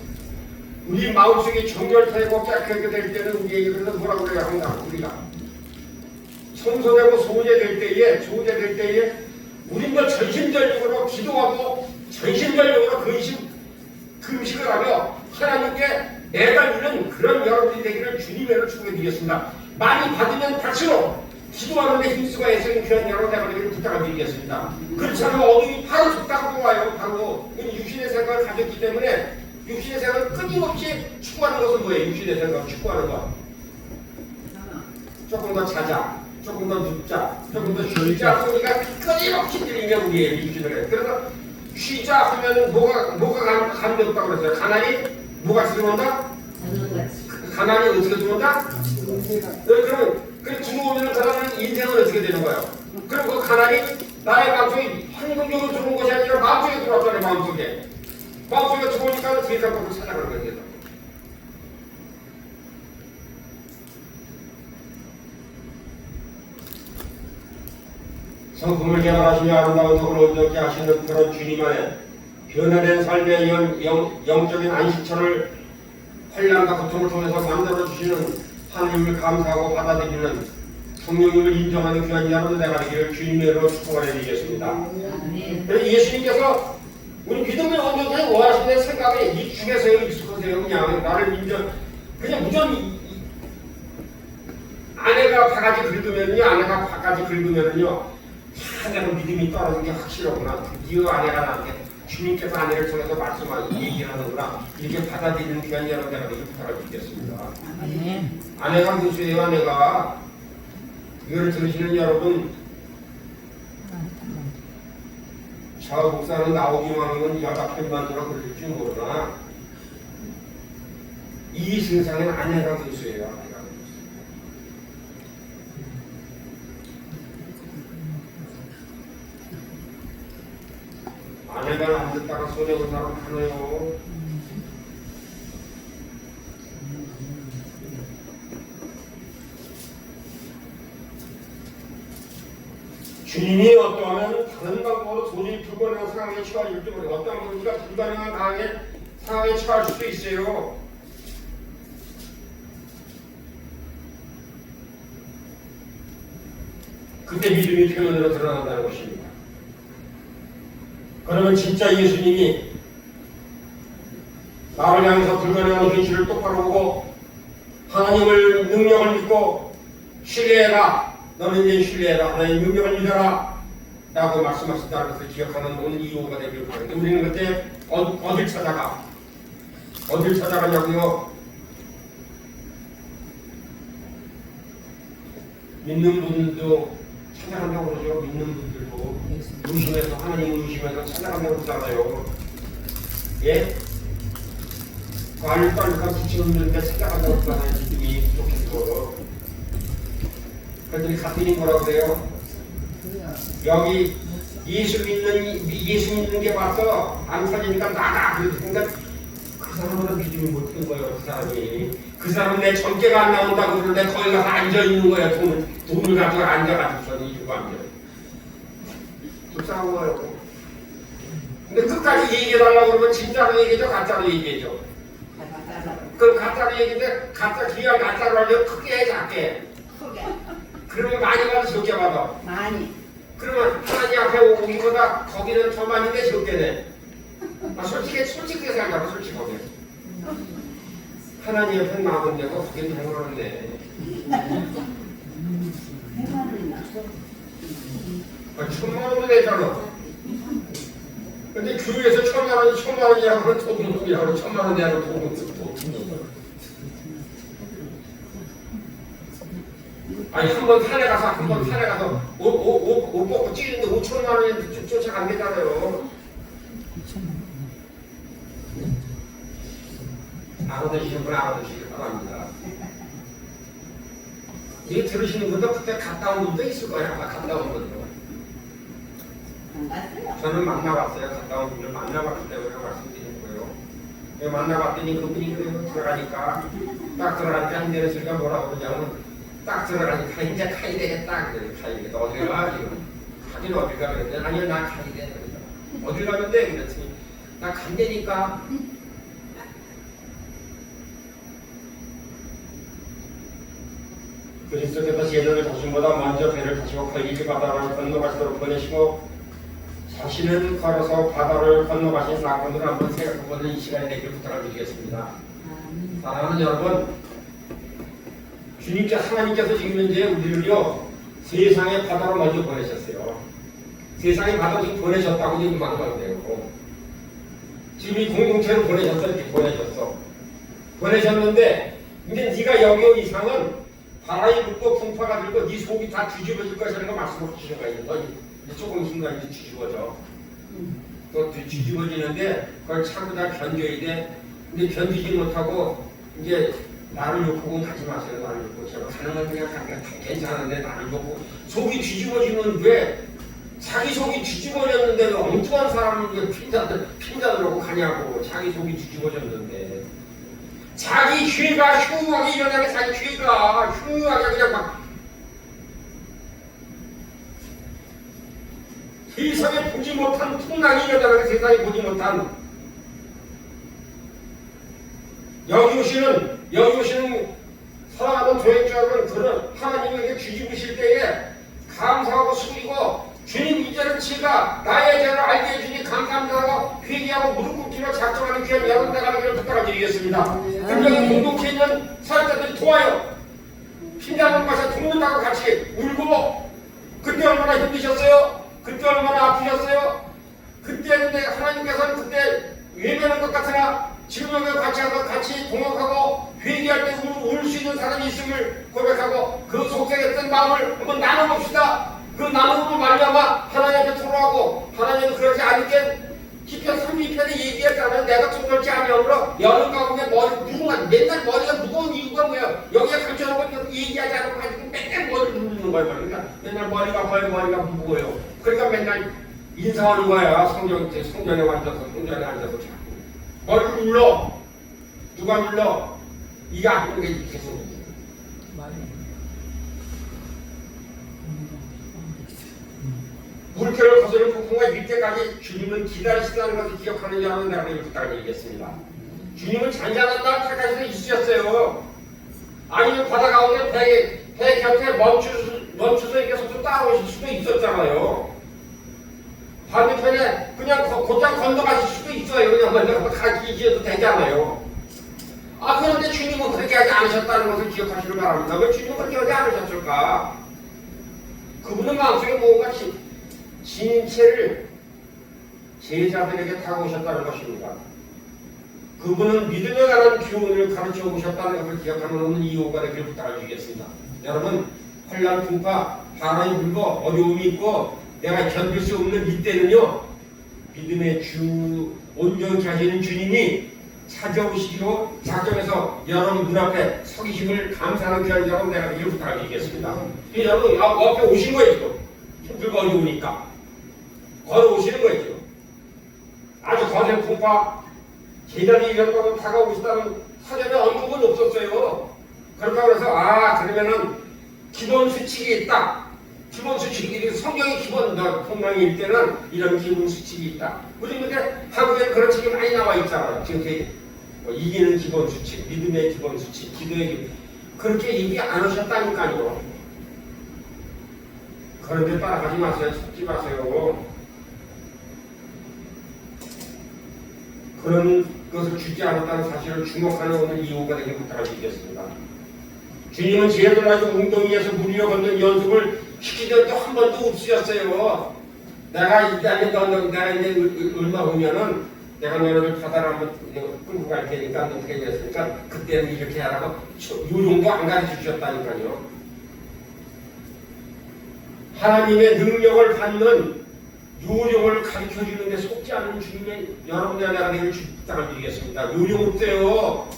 우리 마음속에 정결되고 깨끗하게 될 때는 우리에게 그래서 뭐라고 그래야 한다. 우리가 청소되고 소재될 때에 우린 뭐 전심전력으로 기도하고 전심전력으로 금식을 하며 하나님께 내달리는 그런 여러분이 되기를 주님으로 축복해드리겠습니다. 많이 받으면 박수로 기도하는데 힘쓰고 애쓰는 귀한 여러분 되기를 부탁드리겠습니다. 그렇지 않으면 어둠이 바로 죽다고 와요. 바로 육신의 생각을 가졌기 때문에 육신의 생각을 끊임없이 추구하는 것은 뭐예요? 육신의 생각을 추구하는 것. 조금 더 자자, 조금 더 눕자, 조금 더 쉬자 소리가 끊임없이 들리면 우리의 육신을. 그래서 쉬자 하면은 뭐가 감되었다고 그랬어요? 가난이 뭐가 들어온다? 가난이 어떻게 들어온다? 그럼 죽으면 그 사람은 인생은 어떻게 되는 거예요? 그럼 그 가난이 나의 마음속에 환경적으로 들어온 것이 아니라 마음속에 들어왔잖아요. 마음속에 들어오니까 세상으로 찾아가는 거예요. 성품을 개발하시며 아름다운 덕을 온전케 하시는 그런 주님 안에 변화된 삶의 영적인 안식처를 환난과 고통을 통해서 만들어주시는 하나님을 감사하고 받아들이는 성령님을 인정하는 귀한 여러분 내가 되기를 주님으로 축복을 해드리겠습니다. 예수님께서 우리 믿음을 온전히 원하시는 생각에 이 중에서 익숙하세요. 그냥 나를 그냥 무조건 아내가 바가지 긁으면요, 아내가 바가지 긁으면요, 내가 믿음이 떨어진 게 확실하구나. 드디어 아내가 나한테 주님께서 아내를 통해서 말씀하고 얘기하는구나. 이렇게 받아들이는 귀한 여러분 내가 되길 부탁드리겠습니다. 아내가 무수해요. 아내가 이거를 들으시는 여러분, 좌우 목사는 나오기만 하면 여자편만으로 그럴지 모르나 이 세상엔 아내가 무수해요. 아내가 안 듣다가 손해본 사람 많아요. 주님이 어떠하면 다른 방법으로 도저히 불가능한 상황에 처해질지 모르고 어떠한 우리가 불가능한 상황에 처할 수도 있어요. 그때 믿음이 표현으로 드러난다는 것입니다. 그러면 진짜 예수님이 나를 향해서 불가능한 현실을 똑바로 보고 하나님을 능력을 믿고 신뢰해라. 너는 이제 신뢰해라. 하나님 능력을 믿어라. 라고 말씀하신다는 것을 기억하는 오늘 이유가 되길 바랍니다. 우리는 그때 어딜 찾아가냐고요? 믿는 분들도 찾아간다고 그러죠. 믿는 분들도 의심해서 하나님을 의심해서 찾아간다고 그러잖아요. 예? 알까알까 붙여놓는데 찾아간다고 그러잖아요. 믿음이 부족해서. 그랬더니 같은 뭐라고 그래요? 여기 예수 믿는 게 와서 안 사지니까 나가. 그러니까 그 사람은 믿음이 못 든 거예요. 그 사람이. 그 사람은 내 전개가 안 나온다고 그러는데 거기 가서 앉아있는 거야. 돈을 가지고 앉아가지고서 이주고 앉아요. 불쌍한 거예요. 근데 끝까지 얘기해달라고 그러면 진짜로 얘기해줘, 가짜로 얘기해줘. 그럼 가짜로 얘기인데 가짜 기가 가짜로 하려면 크게 해, 작게. 그러면 많이 받아, 적게 받아. 많이. 그러면 하나님 앞에 오기보다 거기는 더 많이 내, 적게 내. 솔직히 살자고, 솔직하게. 하나님 앞에 마음은 내가 그게 행하는데 천만 원도 되잖아. 근데 교회에서 천만 원이라고 하면 도둑놈이라고 천만 원이라고 도둑놈. 아니 한 번 산에 가서 옷 벗고 찌는데 5천만 원이 쫓아간 되잖아요. 알아두시는 분 알아두시길 바랍니다. 이게 들으시는 분도 그때 갔다 온 분도 있을 거예요. 아마 갔다 온 분도. 저는 만나봤어요. 갔다 온 분을 만나봤기 때문에 말씀드리는 거예요. 만나봤더니 그분이 그래요. 들어가니까 딱 들어가니까 한 대를 쓰니까 뭐라고 그러냐면 딱 들어가니까 이제 가야 되겠다. 그래 가야 되겠다. 어딜 가 지금? 가긴 어딜 가 그랬더니 아니요 나 가야 돼. 그러니까 어딜 가면 돼? 그랬더니 나 간다니까. 그리스도께서 제자를 자신보다 먼저 배를 타시고 갈릴리 바다를 건너가시도록 보내시고 자신은 걸어서 바다를 건너가신 사건을 한번 생각해보는 이 시간이 되길 부탁을 드리겠습니다. 사랑하는 여러분, 하나님께서 지금 현재 우리를요 세상의 바다로 먼저 보내셨어요. 세상의 바다로 지금 보내셨다고 지금 말하는데요. 지금 이 공동체로 보내셨어. 이렇게 보내셨는데 이제 네가 여기 온 이상은 바람이 불고 풍파가 들고 네 속이 다 뒤집어질 것이라는 거 말씀을 주시는 거예요. 너 조금 순간 이제 뒤집어져. 또 뒤집어지는데 그걸 참고 다 견뎌야 돼. 근데 견디지 못하고 이제 나를 욕하고 가지 마세요. 나를 욕하고 제가 가는 건 그냥 괜찮은데 나를 욕하고 속이 뒤집어지면 왜 자기 속이 뒤집어졌는데 왜 엉뚱한 사람을 왜 핀자들하고 가냐고. 자기 속이 뒤집어졌는데 자기 죄가 흉하게 일어나게 자기 죄가 흉하게 그냥 막 세상에 보지 못한 풍랑이 일어나게 세상에 보지 못한 여기 오시는 사랑하는 교회자 여러분, 그런 하나님에게 뒤집으실 때에 감사하고 숙이고 주님 이제는 제가 나의 죄를 알게 해주니 감사합니다 회개하고 무릎 꿇기로 작정하는 귀한 여러분 나가기를 부탁드리겠습니다. 그러면 공동체에 있는 사역자들이 도와요. 피나는 것에 돕는다고 같이 울고 그때 얼마나 힘드셨어요? 그때 얼마나 아프셨어요? 그때인데 하나님께서는 그때 외면한 것 같으나 지금 여기 같이 와서 같이 동역하고 회개할 때 울 수 있는 사람이 있음을 고백하고 그 속삭였던 마음을 한번 나눠봅시다. 그 나눔으로 말미암아 하나님께 토로하고 하나님은 그렇지 않게 시편 32편에 얘기했잖아요. 내가 통솔치 아니하므로 여름 가운데 맨날 머리가 무거운 이유가 뭐야? 여기에 감춰놓은 걸 얘기하지 않고 가지고 맨날 머리를 누르는 거예요. 그러니까 맨날 머리가 무거워요. 그러니까 맨날 인사하는 거야. 성전에 앉아서 자꾸 머리를 눌러. 누가 눌러? 이게 아픈 게 계속. 물결을 거스르는 폭풍과 밀때까지 주님은 기다리시다는 것을 기억하는 여러분 여러분을 부탁드리겠습니다. 주님은 잔잔한 날 택하시는 있으셨어요. 아니면 바다 가운데 배 곁에 멈춰서 이렇게 서로 따라오실 수도 있었잖아요. 반대편에 그냥 곧장 건너가실 수도 있어요. 그냥 먼저 가기셔도 되잖아요. 그런데 주님은 그렇게 하지 않으셨다는 것을 기억하시길 바랍니다. 왜 주님은 그렇게 하지 않으셨을까? 그분은 마음속에 뭔가 진체를 제자들에게 다가오셨다는 것입니다. 그분은 믿음에 관한 교훈을 가르쳐 오셨다는 것을 기억하는 이유가 되길 부탁드리겠습니다. 여러분, 환난, 풍파, 바람이 불고 어려움이 있고 내가 견딜 수 없는 이때는요, 믿음의 주 온전히 하시는 주님이 찾아오시기로 작정해서 여러분 눈앞에 서 계심을 감사하는 귀한 여러분 내가 이를 부탁드리겠습니다. 여러분 옆에 오신 거예요. 지금 힘들고 어려우니까 걸어오시는 거죠. 아주 거센 풍파 제자들이 이런 거로 다가오시다는 사전에 언급은 없었어요. 그렇다고 해서 그러면은 기본 수칙이 있다. 기본 수칙이 성경의 기본 풍랑일 때는 이런 기본 수칙이 있다. 우리 근데 한국에 그런 책이 많이 나와 있잖아요. 지금 이기는 기본 수칙, 믿음의 기본 수칙, 기도의 기본 그렇게 얘기 안 하셨다니까요. 그런데 따라가지 마세요. 속지 마세요. 그런 그것을 주지 않았다는 사실을 주목하는 오늘 이유가 되길 부탁드리겠습니다. 주님은 죄를 가지고 웅덩이에서 무리를 걷는 연습을 시키던 또 한 번도 없으셨어요. 내가 이제 내가 이제 얼마 후면은 내가 너희들 바다를 한번 끌고 갈 테니까 어떻게 했으니까 그때는 이렇게 하라고 요령도 안 가르쳐 주셨다니까요. 하나님의 능력을 받는 요령을 가르쳐 주는데 속지 않는 주님의 여러분의 내가 되길 부탁을 드리겠습니다. 요령 없대요.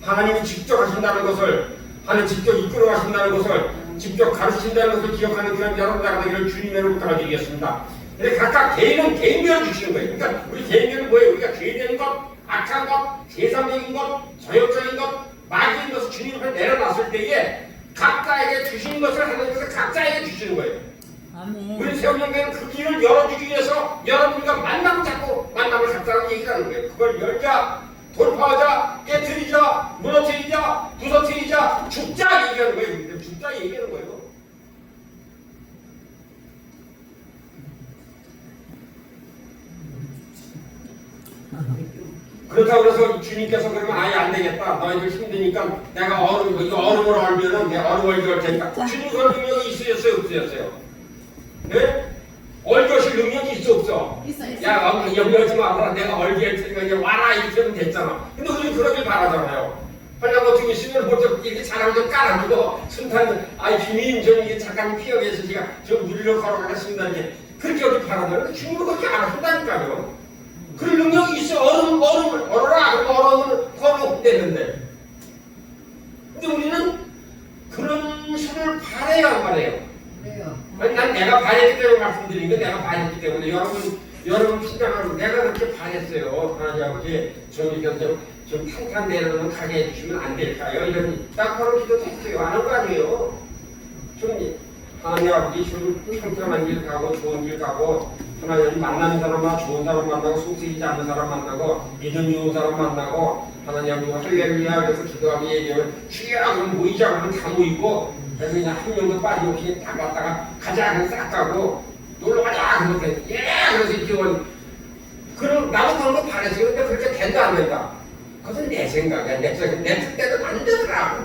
하나님이 직접 하신다는 것을, 하나님 직접 이끌어 가신다는 것을, 직접 가르친다는 것을 기억하는 그런 여러분 내가 되기를 주님의 부탁을 드리겠습니다. 근데 각각 개인은 개인별로 주시는 거예요. 그러니까 우리 개인별은 뭐예요? 우리가 죄된 것, 악한 것, 세상적인 것, 저역적인 것, 마귀인 것을 주님 앞에 내려놨을 때에 각자에게 주시는 것을 하나님께서 각자에게 주시는 거예요. 아멘. 우리 세운영교회는 그 길을 열어주기 위해서 여러분과 만남을 잡고 만남을 갖자는 얘기를 하는 거예요. 그걸 열자, 돌파하자, 깨트리자, 무너뜨리자, 부서뜨리자, 죽자 얘기하는 거예요. 죽자 얘기하는 거예요. 그렇다고 해서 주님께서 그러면 아예 안 되겠다. 너희들 힘드니까 내가 얼음을 얼면은 내가 얼음 얼게 할 테니까. 주님 그런 능력이 있으셨어요? 없으셨어요? 네? 얼겨실 능력이 있어 없어? 있어요. 야 염려하지 마라. 내가 얼게 할 테니까 이제 와라 이렇게 하면 됐잖아. 근데 우리 그러길 바라잖아요. 하려고 어떻게 있으면 먼저 이렇게 잘하면 좀 깔아주고 순탄 주님 저는 이게 잠깐 피어 계셔서 제가 저 무리로 걸어가겠습니다. 이제 그렇게 하길 바라잖아요. 근데 주님은 그렇게 안 하신다니까요. 그런 능력이 있어. 얼음을 얼어라. 그럼 얼음을 걸어 되는데. 근데 우리는 그런 수를 바래요, 안 바래요? 그래요. 아니, 난 내가 바랬기 때문에 말씀드린 거 내가 바랬기 때문에 여러분 신장하고 내가 그렇게 바랬어요. 하나님 아버지 주님께서 좀 탄탄대로는 가게 해주시면 안 될까요? 이런 딱 그런 기도도 했어요. 안 한 거 아니에요. 좀 하나님 아버지 좀 평평한 길 가고 좋은 길 가고 하나님 만나는 사람마다 좋은 사람 만나고 속쓰이지 않는 사람 만나고 믿음 좋은 사람 만나고 하나님 아버지 할렐루야 그래서 기도하고 얘기하면 주여 그럼 모이자 그러면 다 모이고 그래서 그냥 한 명도 빠짐없이 다 갔다가 가자 그냥 싹 가고 놀러 가자 그러면 그래서 이렇게 그럼 나도 그런 거 바랬어요. 근데 그렇게 된다 안 된다? 그것은 내 생각이야. 내 뜻대로 안 되더라.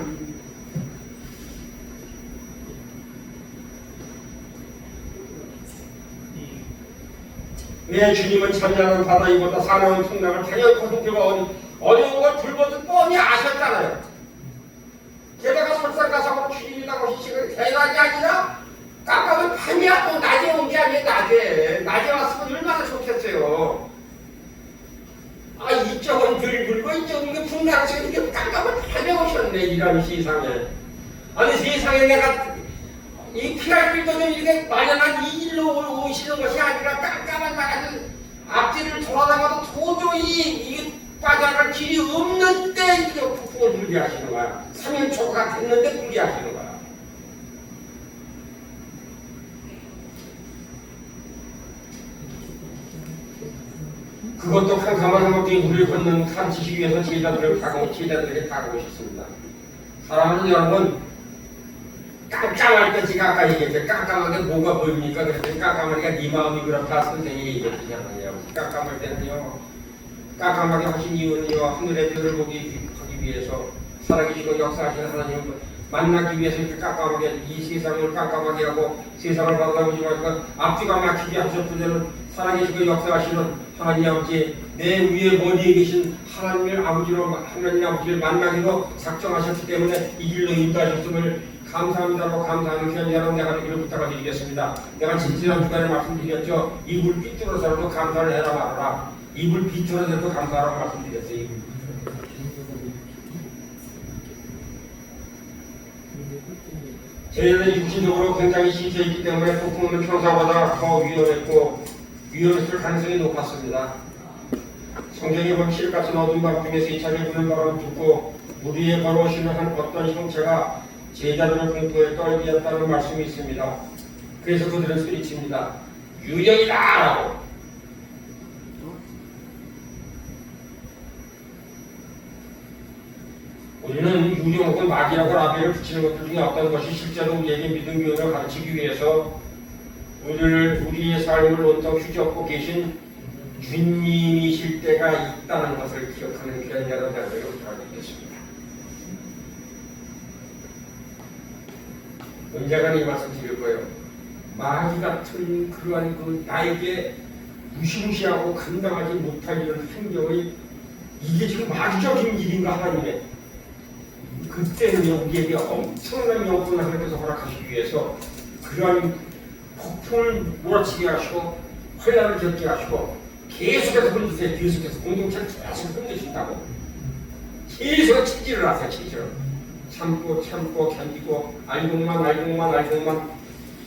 내 주님은 찬양한 바다 이보다 사나운 풍랑을 당연 고통되고 어려운 걸 불보듯 뻔히 아셨잖아요. 게다가 설상가상으로 주님이라고 하시는 대낮이 아니라 깜깜한 밤이야. 또 낮에 온 게 아니에요. 낮에 왔으면 얼마나 좋겠어요. 이쪽은 들 불고 이쪽은 게 풍랑처럼 이렇게 깜깜한 밤에 오셨네. 이런 세상에. 아니 세상에 내가 이 피할 길도 좀 이렇게 마련한 이 길로 오시는 것이 아니라 깜깜한 나가는 앞뒤를 돌아다가도 도저히 이 빠져나갈 길이 없는데 이렇게 폭풍을 불게 하시는 거야. 3연초가 됐는데 불게 하시는 거야. 그것도 캄캄한 한복에 물을 걷는 산 지식 위에서 제자들에게 다가오셨습니다. 사랑하는 여러분, 깜깜할 때 제가 아까 얘기했죠. 깜깜하게 뭐가 보입니까? 그랬더니 깜깜하니까 네 마음이 그렇다 선생님이 얘기했잖아요. 깜깜할 때는요. 깜깜하게 하신 이유는요. 하늘의 별을 보기 위해서 살아계시고 역사하시는 하나님을 만나기 위해서 이렇게 깜깜하게 이 세상을 깜깜하게 하고 세상을 바라보지 말고 앞뒤가 막히게 하셨던 살아계시고 역사하시는 하나님 아버지 내 위에 머리에 계신 하나님 아버지를 만나기로 작정하셨기 때문에 이 길로 인도하셨음을 감사합니다고 감사하는 귀한 여러분 내가 되기를 부탁을 드리겠습니다. 내가 지난 주간에 말씀드렸죠. 이불 삐뚤어서라도 감사를 해라 말아라. 이불 비틀어서라도 감사하라고 말씀드렸어요. 저희는 육신적으로 굉장히 시세있기 때문에 폭풍은 평소보다 더 위험했을 가능성이 높았습니다. 성경에 보면 실같은 어두운 밤 중에서 이 차례 부는 바람을 듣고 물 위에 걸어오시는 한 어떤 형체가 제자들을 공포에 떨게 했다는 말씀이 있습니다. 그래서 그들은 소리칩니다. 유령이다! 우리는 유령 혹은 마귀라고 라벨을 붙이는 것들 중에 어떤 것이 실제로 우리에게 믿음 교훈을 가르치기 위해서 우리의 삶을 온통 휘젓고 계신 주님이실 때가 있다는 것을 기억하는 귀한 여러분들을 부탁드리겠습니다. 언젠가 이 말씀 드릴 거예요. 마귀 같은 그러한 나에게 무시무시하고 감당하지 못할 이런 행동이 이게 지금 마귀적인 일인가 하나님의 그때는 우리에게 엄청난 영광을 하나님께서 허락하시기 위해서 그러한 폭풍을 몰아치게 하시고 환란을 겪게 하시고 계속해서 흔드세요. 계속해서 공동체를 계속 흔드신다고 계속 체질을 하세요. 체질을 참고 견디고 알고만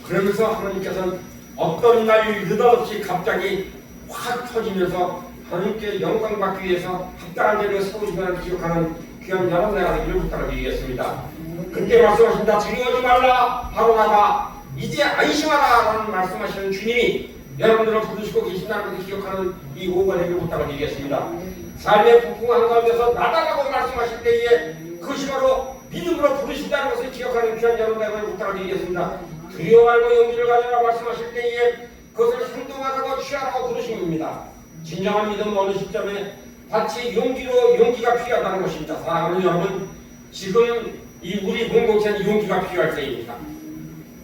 그러면서 하나님께서는 어떤 날 느닷없이 갑자기 확 터지면서 하나님께 영광 받기 위해서 합당한 자리에 서우시다는 기억하는 귀한 여러분의 하나님을 부탁드리겠습니다. 그때 말씀하신다. 두려워하지 말라 바로 나가 이제 안심하라 라는 말씀하시는 주님이 여러분들을 부르시고 계신다는 것을 기억하는 이 오후가 되기를 부탁드리겠습니다. 삶의 폭풍한 가운데서 나다라고 말씀하실 때에 그것이 바로 믿음으로 부르신다는 것을 기억하는 귀한 여러분의 부탁드리겠습니다. 두려워 말고 용기를 가져라 말씀하실 때에 그것을 행동하라고 취하라고 부르십니다. 진정한 믿음은 어느 시점에 마치 용기가 필요하다는 것입니다. 사랑하는 여러분, 지금 이 우리 공동체는 용기가 필요할 때입니다.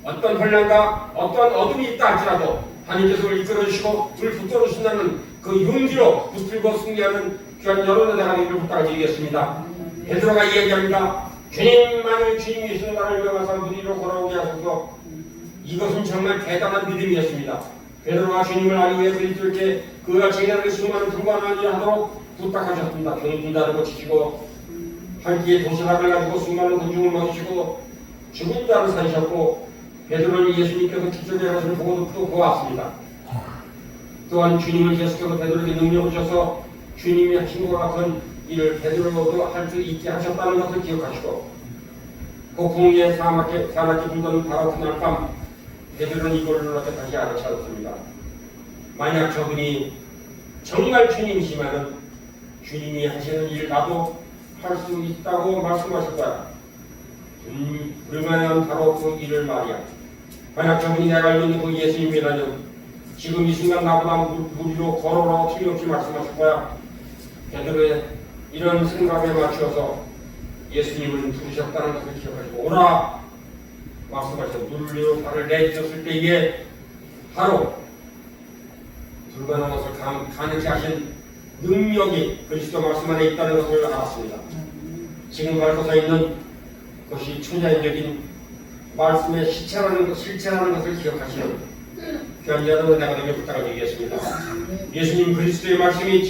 어떤 혼란과 어떤 어둠이 있다 할지라도 하나님께서 우리를 이끌어주시고 우리를 붙들어주신다는 그 용기로 붙들고 승리하는 귀한 여러분의 하나님을 부탁드리겠습니다. 베드로가 이야기합니다. 주님만을 주님이시는 나를 명하사 무리로 걸어오게 하소서. 이것은 정말 대단한 믿음이었습니다. 베드로가 주님을 알기 위해서 이렇게 그가 제자들의 수많은 불가능한 일을 하도록 부탁하셨습니다. 병든 자를 고치시고 한 끼의 도시락을 가지고 수많은 군중을 먹이시고 죽은 자를 살리셨고 베드로는 예수님께서 기적의 하시는 보고도 또 보았습니다. 또한 주님을 계속해서 베드로에게 능력을 주셔서 주님이 하신 것과 같은 일을 베드로도 할 수 있게 하셨다는 것을 기억하시고 폭풍 사납게 불던 바로 그날 밤 베드로는 이걸 눌러서 다시 알아차렸습니다. 만약 저분이 정말 주님이시면 주님이 하시는 일 나도 할 수 있다고 말씀하실 거야. 불가능한 바로 그 일을 말이야. 만약 저분이 내가 알고 있는 그 예수님이라면 지금 이 순간 나보다 무리로 걸어라고 틀림없이 말씀하실 거야. 베드로의 이런 생각에 맞추어서 예수님을 부르셨다는 것을 기억하시고 오라 말씀하셔서 물을 위로 발을 내딛었을 때에 바로 불가능한 것을 가능케 하신 능력이 그리스도 말씀 안에 있다는 것을 알았습니다. 지금 가르쳐 있는 것이 초자연적인 말씀의 실체라는 것을 기억하시는 귀한 여러분 내가 되게 부탁드리겠습니다. 예수님 그리스도의 말씀이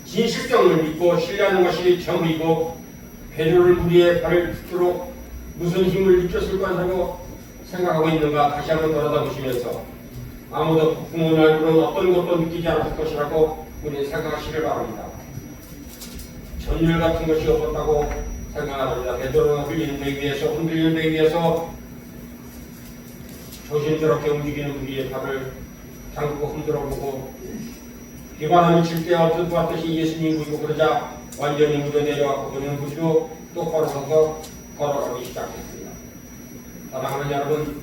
진실성을 믿고 신뢰하는 것이 정의이고 베드로를 우리의 발을 붙도록 무슨 힘을 느꼈을 것이라고 생각하고 있는가 다시 한번 돌아다보시면서 아무도 폭풍을 알고는 어떤 것도 느끼지 않았을 것이라고 우리는 생각하시길 바랍니다. 전율 같은 것이 없었다고 생각합니다. 베드로는 흔들리는 배 위에서 조심스럽게 움직이는 우리의 발을 담그고 흔들어보고 비바람이 칠 때 어떤 보았듯이 예수님 보이고 그러자 완전히 무대 내려왔고 그는 무리로 똑바로 서서 걸어가기 시작했습니다. 사랑하는 여러분,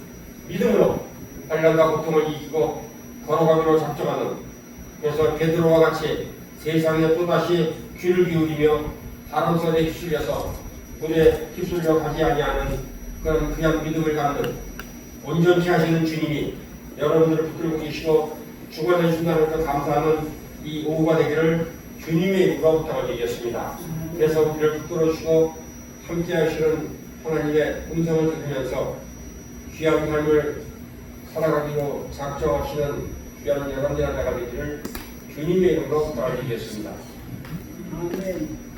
믿음으로 환난과 고통을 이기고 걸어가기로 작정하는 그래서 베드로와 같이 세상에 또다시 귀를 기울이며 바람 소리에 휩쓸려서 물에 휩쓸려 가지 아니하는 그런 그냥 믿음을 갖는 온전히 하시는 주님이 여러분들을 붙들고 계시고 주관해 주신다는 것 감사하는 이 오후가 되기를 주님의 이름으로 부탁드리겠습니다. 그래서 우리를 붙들어 주시고 함께 하시는 하나님의 음성을 들으면서 귀한 삶을 살아가기로 작정하시는 귀한 여러분들의 나가 되기를 주님의 이름으로 부탁드리겠습니다. 아멘.